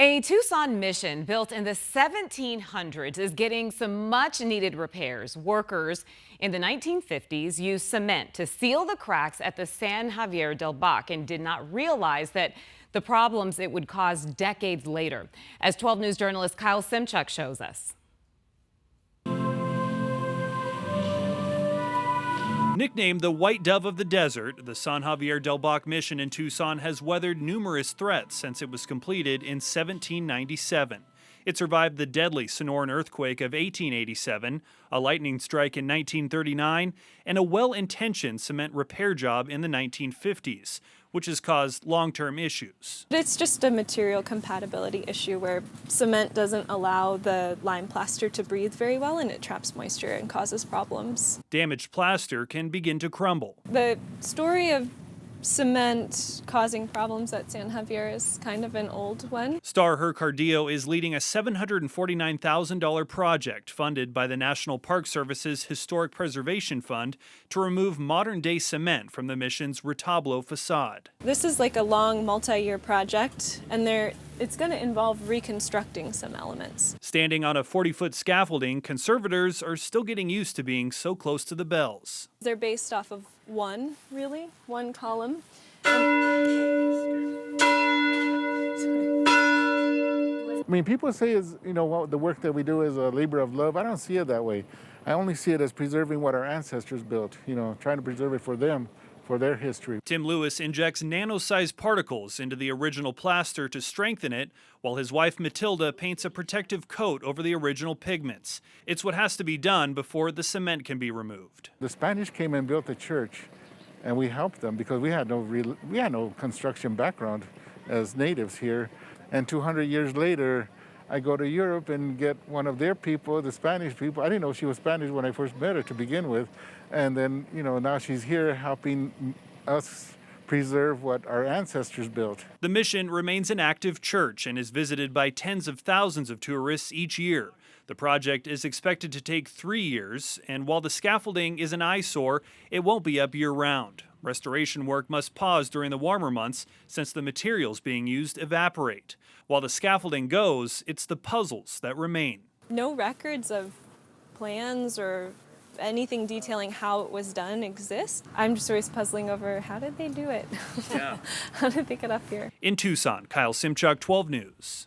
A Tucson Mission built in the 1700s is getting some much needed repairs. Workers in the 1950s used cement to seal the cracks at the San Javier del Bac and did not realize that the problems it would cause decades later. As 12 News journalist Kyle Simchuk shows us. Nicknamed the White Dove of the Desert, the San Javier del Bac Mission in Tucson has weathered numerous threats since it was completed in 1797. It survived the deadly Sonoran earthquake of 1887, a lightning strike in 1939, and a well-intentioned cement repair job in the 1950s, which has caused long-term issues. It's just a material compatibility issue where cement doesn't allow the lime plaster to breathe very well and it traps moisture and causes problems. Damaged plaster can begin to crumble. The story of cement causing problems at San Javier is kind of an old one. Star Hercardillo is leading a $749,000 project funded by the National Park Service's Historic Preservation Fund to remove modern-day cement from the mission's retablo facade. This is like a long multi-year project, and it's going to involve reconstructing some elements. Standing on a 40-foot scaffolding, conservators are still getting used to being so close to the bells. They're based off of one column. I mean, people say the work that we do is a labor of love. I don't see it that way. I only see it as preserving what our ancestors built, trying to preserve it for them, for their history. Tim Lewis injects nano-sized particles into the original plaster to strengthen it, while his wife Matilda paints a protective coat over the original pigments. It's what has to be done before the cement can be removed. The Spanish came and built the church, and we helped them because we had no construction background as natives here. And 200 years later, I go to Europe and get one of their people, the Spanish people. I didn't know she was Spanish when I first met her to begin with. And then, now she's here helping us preserve what our ancestors built. The mission remains an active church and is visited by tens of thousands of tourists each year. The project is expected to take 3 years, and while the scaffolding is an eyesore, it won't be up year-round. Restoration work must pause during the warmer months since the materials being used evaporate. While the scaffolding goes, it's the puzzles that remain. No records of plans or anything detailing how it was done exist. I'm just always puzzling over how did they do it? Yeah. How did they get up here? In Tucson, Kyle Simchuk, 12 News.